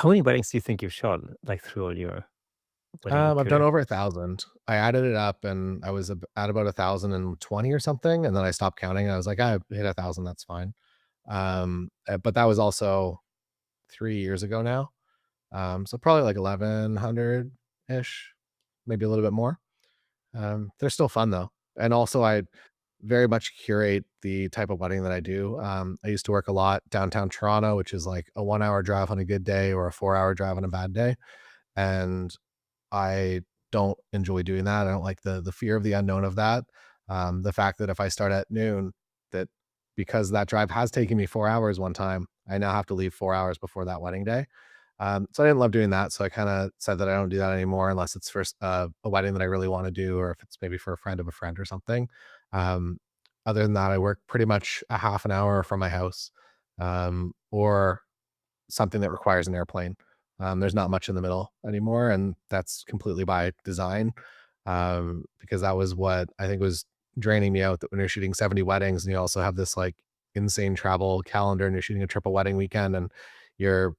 How many weddings do you think you've shot, like, through all your wedding I've done career? over 1,000. I added it up and I was at about 1,020 or something, and then I stopped counting. I was like, "I hit 1,000, that's fine." But that was also 3 years ago now. So probably like 1,100-ish, maybe a little bit more. They're still fun though. And also I very much curate the type of wedding that I do. I used to work a lot downtown Toronto, which is like a 1 hour drive on a good day or a 4 hour drive on a bad day. And I don't enjoy doing that. I don't like the fear of the unknown of that. The fact that if I start at noon, that because that drive has taken me 4 hours one time, I now have to leave 4 hours before that wedding day. So I didn't love doing that. So I kind of said that I don't do that anymore unless it's for a wedding that I really want to do, or if it's maybe for a friend of a friend or something. Um, Other than that, I work pretty much a half an hour from my house, or something that requires an airplane. There's not much in the middle anymore, and that's completely by design, because that was what I think was draining me out. That when you're shooting 70 weddings and you also have this like insane travel calendar, and you're shooting a triple wedding weekend, and you're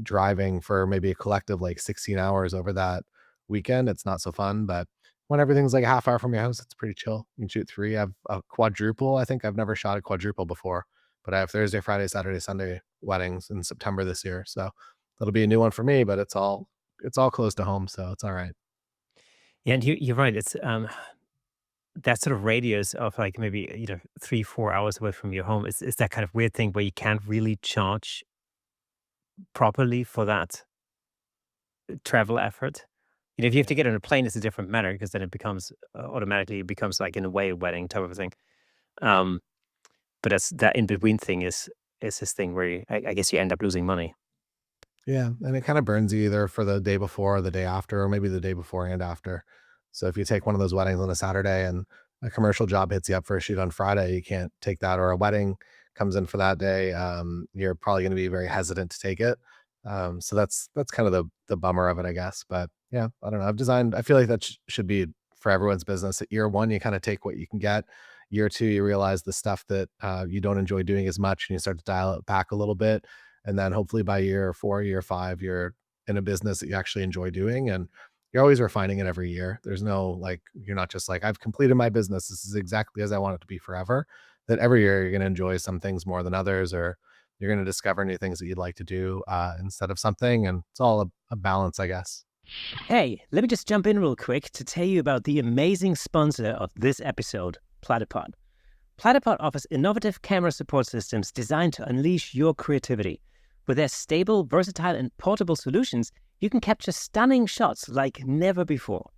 driving for maybe a collective like 16 hours over that weekend, it's not so fun. But when everything's like a half hour from your house, it's pretty chill. You can shoot three. I have a quadruple. I think I've never shot a quadruple before, but I have Thursday, Friday, Saturday, Sunday weddings in September this year. So that'll be a new one for me, but it's all close to home, so it's all right. Yeah, and you're right. It's that sort of radius of like maybe 3, 4 hours away from your home is that kind of weird thing where you can't really charge properly for that travel effort. If you have to get on a plane, it's a different matter because then it becomes automatically it becomes like in a way a wedding type of a thing. Um, but that's that in between thing is this thing where I guess you end up losing money. Yeah, and it kinda burns you either for the day before or the day after, or maybe the day before and after. So if you take one of those weddings on a Saturday and a commercial job hits you up for a shoot on Friday, you can't take that, or a wedding comes in for that day, you're probably gonna be very hesitant to take it. So that's kind of the bummer of it, I guess. But yeah, I don't know. I feel like that should be for everyone's business. At year 1, you kinda take what you can get. Year 2, you realize the stuff that, you don't enjoy doing as much, and you start to dial it back a little bit, and then hopefully by year 4, year 5, you're in a business that you actually enjoy doing, and you're always refining it every year. There's no like, you're not just like, I've completed my business. This is exactly as I want it to be forever. That every year you're going to enjoy some things more than others, or you're going to discover new things that you'd like to do instead of something. And it's all a balance, I guess. Hey, let me just jump in real quick to tell you about the amazing sponsor of this episode, Platypod. Platypod offers innovative camera support systems designed to unleash your creativity. With their stable, versatile, and portable solutions, you can capture stunning shots like never before.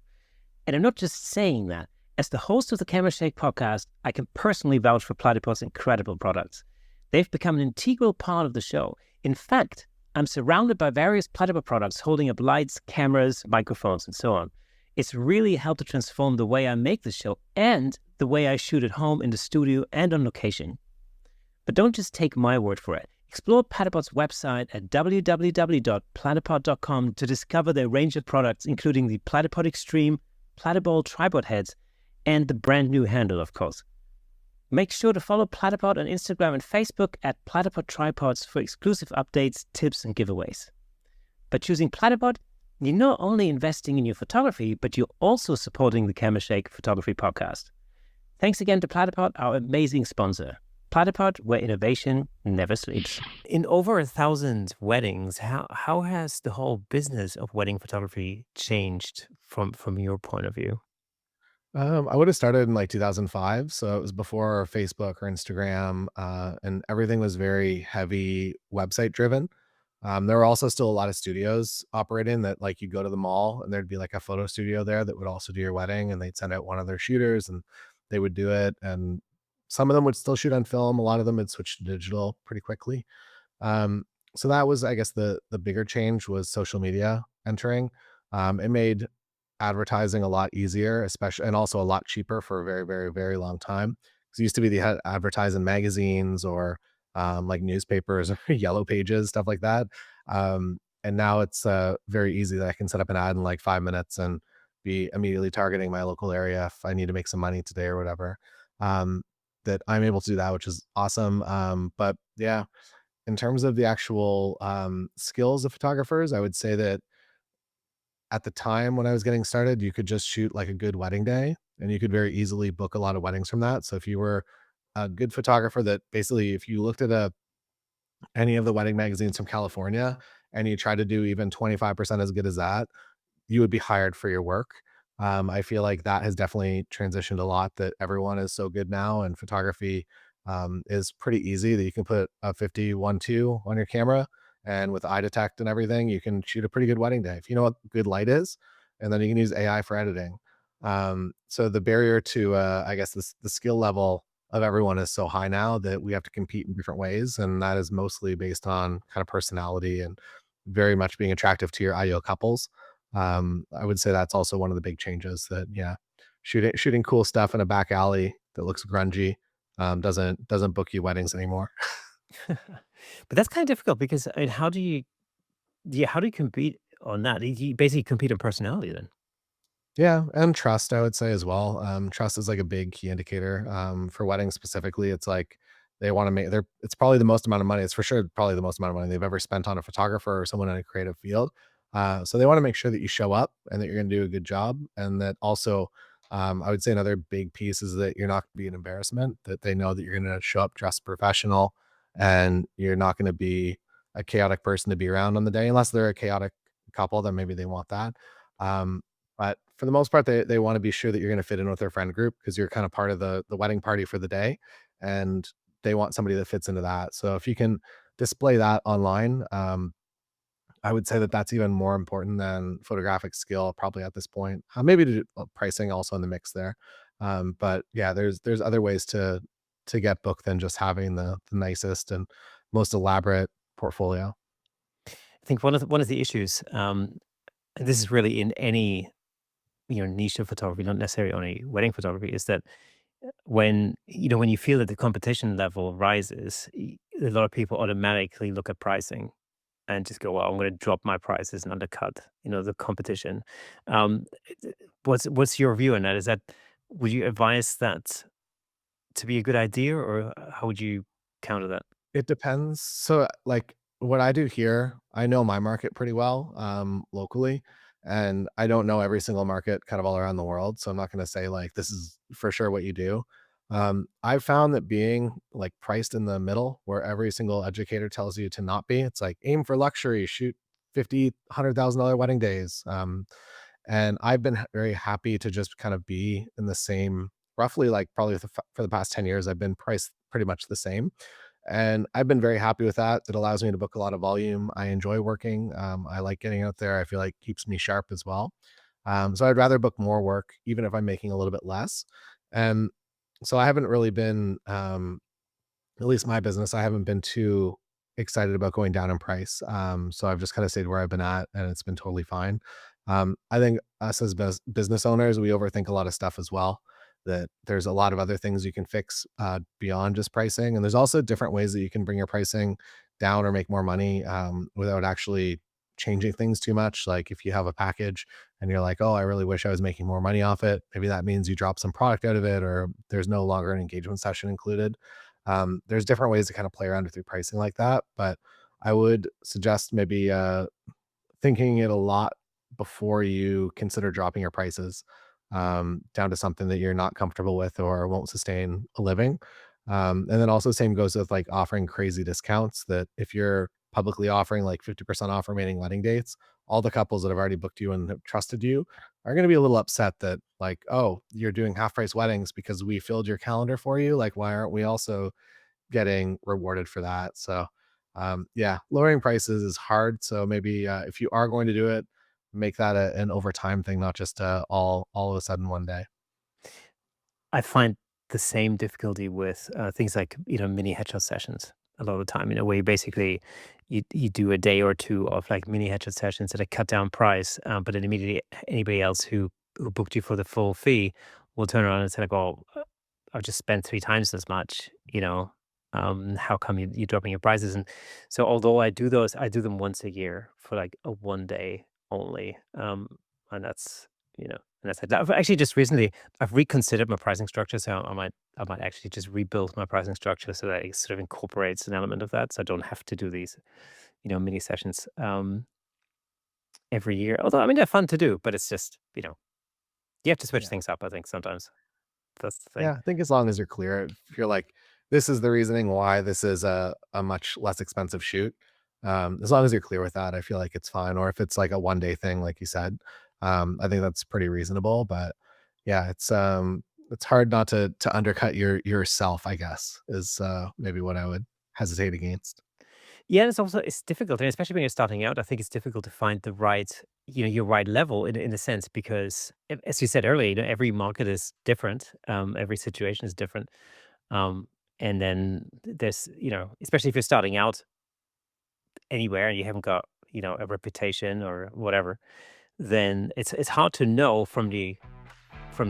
And I'm not just saying that. As the host of the Camera Shake podcast, I can personally vouch for Platypod's incredible products. They've become an integral part of the show. In fact, I'm surrounded by various Platypod products holding up lights, cameras, microphones, and so on. It's really helped to transform the way I make the show and the way I shoot at home, in the studio, and on location. But don't just take my word for it. Explore Platypod's website at www.platypod.com to discover their range of products, including the Platypod Extreme, Platypod tripod heads, and the brand new handle, of course. Make sure to follow Platypod on Instagram and Facebook at Platypod Tripods for exclusive updates, tips, and giveaways. By choosing Platypod, you're not only investing in your photography, but you're also supporting the Camera Shake Photography Podcast. Thanks again to Platypod, our amazing sponsor. Platypod, where innovation never sleeps. In over 1,000 weddings, how has the whole business of wedding photography changed from your point of view? I would have started in like 2005. So it was before Facebook or Instagram, and everything was very heavy website driven. There were also still a lot of studios operating that, like, you go to the mall and there'd be like a photo studio there that would also do your wedding, and they'd send out one of their shooters and they would do it. And some of them would still shoot on film. A lot of them had switched to digital pretty quickly. Um, so that was, I guess, the bigger change was social media entering. It made advertising a lot easier, especially, and also a lot cheaper for a very, very, very long time. Because it used to be they had advertise in magazines or like newspapers or yellow pages, stuff like that. And now it's very easy that I can set up an ad in like 5 minutes and be immediately targeting my local area if I need to make some money today or whatever. Um, that I'm able to do that, which is awesome. But yeah, in terms of the actual skills of photographers, I would say that at the time when I was getting started, you could just shoot like a good wedding day and you could very easily book a lot of weddings from that. So if you were a good photographer that basically if you looked at any of the wedding magazines from California and you try to do even 25% as good as that, you would be hired for your work. I feel like that has definitely transitioned a lot that everyone is so good now and photography is pretty easy that you can put a 50-1.2 on your camera and with eye detect and everything, you can shoot a pretty good wedding day if you know what good light is, and then you can use AI for editing. So the barrier to, I guess, the skill level of everyone is so high now that we have to compete in different ways, and that is mostly based on kind of personality and very much being attractive to your ideal couples. I would say that's also one of the big changes that, yeah, shooting cool stuff in a back alley that looks grungy, doesn't book you weddings anymore. But that's kind of difficult because I mean, how do you yeah, how do you compete on that? You basically compete on personality then. Yeah, and trust, I would say as well. Trust is like a big key indicator. For weddings specifically, it's like they want to make they're it's probably the most amount of money. It's for sure probably the most amount of money they've ever spent on a photographer or someone in a creative field. So they want to make sure that you show up and that you're going to do a good job, and that also, I would say another big piece is that you're not going to be an embarrassment. That they know that you're going to show up dressed professional, and you're not going to be a chaotic person to be around on the day, unless they're a chaotic couple. Then maybe they want that. Um, but for the most part, they wanna be sure that you're gonna fit in with their friend group because 'cause you're kind of part of the wedding party for the day, and they want somebody that fits into that. So if you can display that online, I would say that that's even more important than photographic skill probably at this point. Maybe to do pricing also in the mix there. But yeah, there's other ways to get booked than just having the nicest and most elaborate portfolio. I think one of the issues, and this is really in any niche of photography, not necessarily only wedding photography, is that when you feel that the competition level rises, a lot of people automatically look at pricing and just go, "Well, I'm going to drop my prices and undercut, the competition." Um, what's your view on that? Would you advise that to be a good idea, or how would you counter that? It depends. So, like, what I do here, I know my market pretty well, locally, and I don't know every single market kind of all around the world, so I'm not gonna say, like, this is for sure what you do. I've found that being, like, priced in the middle where every single educator tells you to not be, it's like, "Aim for luxury, shoot 50, $100,000 wedding days," and I've been very happy to just kind of be in the same roughly, like, probably for the past 10 years, I've been priced pretty much the same. And I've been very happy with that. It allows me to book a lot of volume. I enjoy working. I like getting out there. I feel like it keeps me sharp as well. So I'd rather book more work, even if I'm making a little bit less. And so I haven't really been at least my business, I haven't been too excited about going down in price. So I've just kind of stayed where I've been at, and it's been totally fine. I think us as business owners, we overthink a lot of stuff as well. That there's a lot of other things you can fix beyond just pricing, and there's also different ways that you can bring your pricing down or make more money without actually changing things too much. Like if you have a package and you're like, "Oh, I really wish I was making more money off it," maybe that means you drop some product out of it, or there's no longer an engagement session included. There's different ways to kind of play around with your pricing like that, but I would suggest maybe thinking it a lot before you consider dropping your prices down to something that you're not comfortable with or won't sustain a living. And then also same goes with like offering crazy discounts that if you're publicly offering like 50% off remaining wedding dates, all the couples that have already booked you and have trusted you are going to be a little upset that like, oh, you're doing half price weddings because we filled your calendar for you. Like, why aren't we also getting rewarded for that? So, yeah, lowering prices is hard. So maybe if you are going to do it, make that an overtime thing, not just all of a sudden one day. I find the same difficulty with things like mini headshot sessions a lot of the time. Where you basically you do a day or two of like mini headshot sessions at a cut down price, but then immediately anybody else who booked you for the full fee will turn around and say like, "Oh, I've just spent three times as much." How come you're dropping your prices? And so, although I do those, I do them once a year for like a 1 day only, and that's you know And that's it. I've actually just recently I've reconsidered my pricing structure, so I might actually just rebuild my pricing structure so that it sort of incorporates an element of that, so I don't have to do these, mini sessions every year. Although I mean they're fun to do, but it's just you have to switch Yeah. things up. I think sometimes that's the thing. Yeah, I think as long as you're clear, if you're like, this is the reasoning why this is a much less expensive shoot. As long as you're clear with that, I feel like it's fine. Or if it's like a 1 day thing, like you said, I think that's pretty reasonable. But yeah, it's hard not to undercut yourself, I guess, is maybe what I would hesitate against. Yeah, and it's difficult, and especially when you're starting out. I think it's difficult to find the right, your right level in a sense because, as you said earlier, every market is different, every situation is different, um, and then there's, especially if you're starting out anywhere and you haven't got, a reputation or whatever, then it's hard to know from the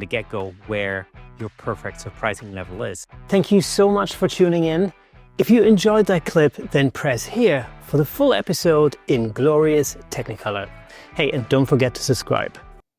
get go where your perfect surprising level is. Thank you so much for tuning in. If you enjoyed that clip, then press here for the full episode in glorious Technicolor. Hey, and don't forget to subscribe.